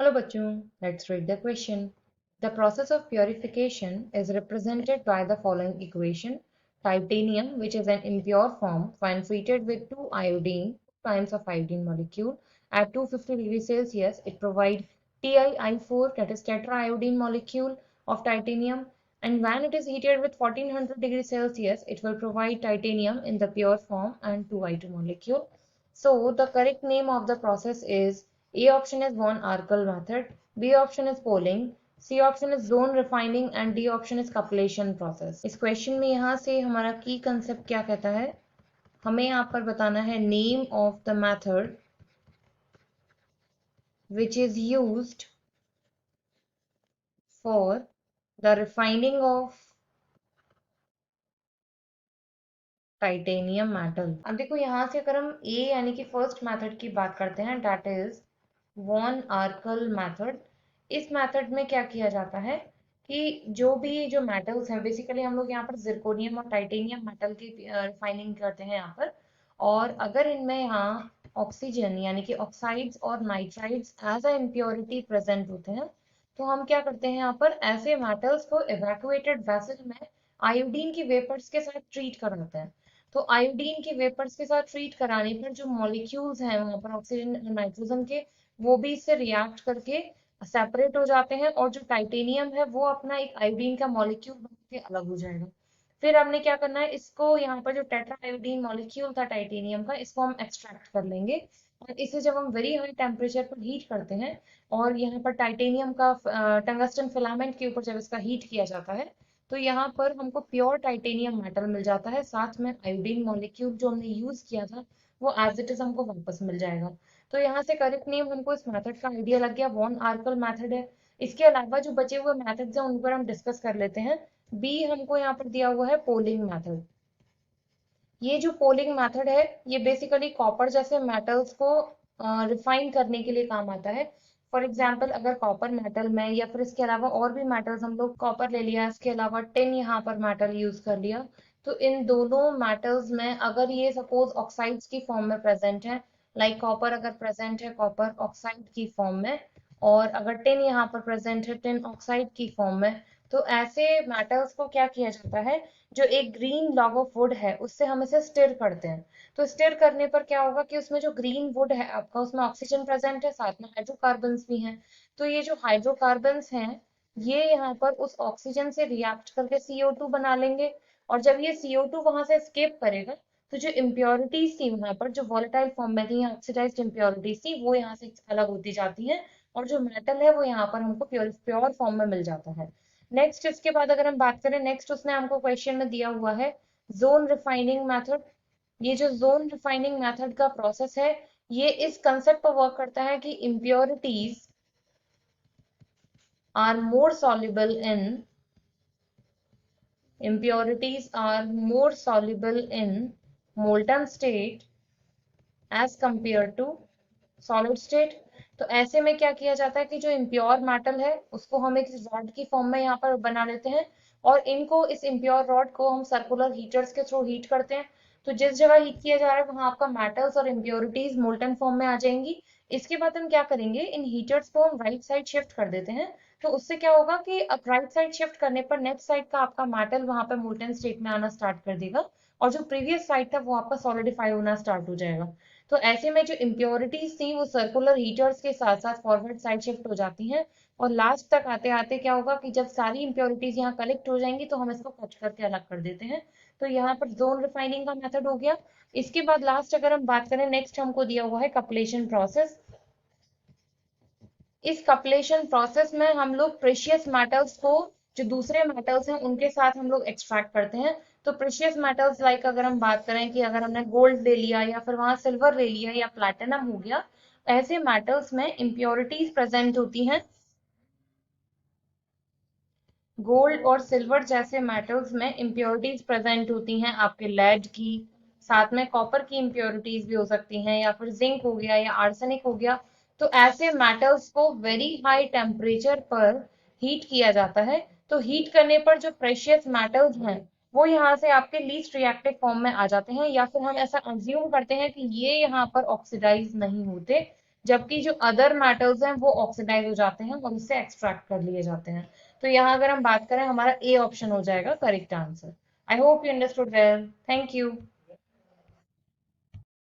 Hello bachchon, let's read the question. The process of purification is represented by the following equation. Titanium, which is an impure form, when treated with 2 iodine, 2 times of iodine molecule at 250 degrees Celsius, it provides TiI4, that is tetraiodine molecule of titanium, and when it is heated with 1400 degrees Celsius, it will provide titanium in the pure form and 2I2 molecule. So the correct name of the process is A option is von Arkel method, B option is Poling, C option is zone refining and D option is cupellation process. इस question में यहाँ से हमारा की concept क्या कहता है, हमें यहाँ पर बताना है name of the method which is used for the refining of titanium metal. अब देखो यहाँ से अगर हम ए यानी कि फर्स्ट मेथड की बात करते हैं, दैट इज वॉन आर्कल मेथड। इस मेथड में क्या किया जाता है कि जो मेटल्स हैं, बेसिकली हम लोग यहाँ पर जिरकोनियम और टाइटेनियम मेटल की रिफाइनिंग करते हैं यहाँ पर। और अगर इनमें यहाँ ऑक्सीजन यानी कि ऑक्साइड्स और nitrides as a impurity present होते हैं, तो हम क्या करते हैं यहाँ पर ऐसे मेटल्स को इवैक्यूएटेड वेसल में आयोडीन की वेपर्स के साथ ट्रीट कराते हैं। तो आयोडीन के वेपर्स के साथ ट्रीट कराने पर जो मॉलिक्यूल्स हैं वहां पर ऑक्सीजन और नाइट्रोजन के, वो भी इससे रिएक्ट करके सेपरेट हो जाते हैं और जो टाइटेनियम है वो अपना एक आयोडीन का मॉलिक्यूल बन के अलग हो जाएगा। फिर हमने क्या करना है, इसको यहाँ पर जो टेट्रा आयोडीन मॉलिक्यूल था टाइटेनियम का, इसको हम एक्सट्रैक्ट कर लेंगे। और इसे जब हम वेरी हाई टेम्परेचर पर हीट करते हैं और यहाँ पर टाइटेनियम का टंगस्टन फिलामेंट के ऊपर जब इसका हीट किया जाता है, तो यहाँ पर हमको प्योर टाइटेनियम मेटल मिल जाता है। साथ में आयोडीन मॉलिक्यूल जो हमने यूज किया था वो एज इट इज हमको वापस मिल जाएगा। तो यहाँ से करेक्ट नेम हमको इस मेथड का आइडिया लग गया, वॉन आर्कल मेथड है। इसके अलावा जो बचे हुए मेथड्स हैं उन पर हम डिस्कस कर लेते हैं। बी हमको यहाँ पर दिया हुआ है पोलिंग मेथड। ये जो पोलिंग मेथड है ये बेसिकली कॉपर जैसे मेटल्स को रिफाइन करने के लिए काम आता है। फॉर एग्जाम्पल अगर कॉपर मेटल में या फिर इसके अलावा और भी मेटल्स, हम लोग कॉपर ले लिया, इसके अलावा टिन यहाँ पर मेटल यूज कर लिया, तो इन दोनों मेटल्स में अगर ये सपोज ऑक्साइड्स की फॉर्म में प्रेजेंट है, लाइक कॉपर अगर प्रेजेंट है कॉपर ऑक्साइड की फॉर्म में, और अगर टिन यहाँ पर प्रेजेंट है टिन ऑक्साइड की फॉर्म में, तो ऐसे मेटल्स को क्या किया जाता है, जो एक ग्रीन लॉग ऑफ वुड है उससे हम इसे स्टिर करते हैं। तो स्टिर करने पर क्या होगा कि उसमें जो ग्रीन वुड है आपका, उसमें ऑक्सीजन प्रेजेंट है, साथ में हाइड्रोकार्बन्स भी हैं। तो ये जो हाइड्रोकार्बन्स हैं ये यहाँ पर उस ऑक्सीजन से रिएक्ट करके CO2 बना लेंगे। और जब ये CO2 वहां से एस्केप करेगा, तो जो इम्प्योरिटीज थी वहां पर, जो वॉलेटाइल फॉर्म में थी, ऑक्सीडाइज्ड इम्प्योरिटीज थी, वो यहाँ से अलग होती जाती हैं और जो मेटल है वो यहाँ पर हमको प्योर प्योर फॉर्म में मिल जाता है। नेक्स्ट इसके बाद अगर हम बात करें, नेक्स्ट उसने हमको क्वेश्चन में दिया हुआ है जोन रिफाइनिंग मेथड। ये जो जोन रिफाइनिंग मेथड का प्रोसेस है ये इस कंसेप्ट पर वर्क करता है कि are more soluble in impurities are more soluble in molten state as compared to solid state. तो ऐसे में क्या किया जाता है कि जो इम्प्योर मेटल है उसको हम एक रॉड की फॉर्म में यहाँ पर बना लेते हैं और इनको, इस इम्प्योर रॉड को हम सर्कुलर हीटर्स के थ्रू हीट करते हैं। तो जिस जगह हीट किया जा रहा है वहां आपका मेटल्स और इम्प्योरिटीज मोल्टन फॉर्म में आ जाएंगी। इसके बाद हम क्या करेंगे, इन हीटर्स को हम राइट साइड शिफ्ट कर देते हैं। तो उससे क्या होगा कि अब राइट साइड शिफ्ट करने पर नेक्स्ट साइड का आपका मेटल वहां पर मोल्टन स्टेट में आना स्टार्ट कर देगा और जो प्रीवियस साइड था वो आपका सॉलिडिफाई होना स्टार्ट हो जाएगा। तो ऐसे में जो इम्प्योरिटीज थी वो सर्कुलर हीटर्स के साथ साथ फॉरवर्ड साइड शिफ्ट हो जाती हैं और लास्ट तक आते आते क्या होगा कि जब सारी इम्प्योरिटीज यहाँ कलेक्ट हो जाएंगी तो हम इसको कट करके अलग कर देते हैं। तो यहाँ पर जोन रिफाइनिंग का मेथड हो गया। इसके बाद लास्ट अगर हम बात करें, नेक्स्ट हमको दिया हुआ है कपलेशन प्रोसेस। इस कपलेशन प्रोसेस में हम लोग प्रेशियस मेटल्स को, जो दूसरे मेटल्स हैं उनके साथ हम लोग एक्सट्रैक्ट करते हैं। तो प्रेशियस मेटल्स लाइक अगर हम बात करें कि अगर हमने गोल्ड ले लिया या फिर वहां सिल्वर ले लिया या प्लैटिनम हो गया, ऐसे मेटल्स में इम्प्योरिटीज प्रेजेंट होती हैं। गोल्ड और सिल्वर जैसे मेटल्स में इम्प्योरिटीज प्रेजेंट होती हैं आपके लेड की, साथ में कॉपर की इम्प्योरिटीज भी हो सकती हैं, या फिर जिंक हो गया या आर्सेनिक हो गया। तो ऐसे मेटल्स को वेरी हाई टेम्परेचर पर हीट किया जाता है। तो हीट करने पर जो प्रेशियस मेटल्स हैं वो यहाँ से आपके लीस्ट रिएक्टिव फॉर्म में आ जाते हैं, या फिर हम ऐसा अज्यूम करते हैं कि ये यहाँ पर ऑक्सीडाइज नहीं होते, जबकि जो अदर मेटल्स हैं वो ऑक्सीडाइज हो जाते हैं और उससे एक्सट्रैक्ट कर लिए जाते हैं। तो यहाँ अगर हम बात करें, हमारा ए ऑप्शन हो जाएगा correct answer. I hope you understood well. Thank you.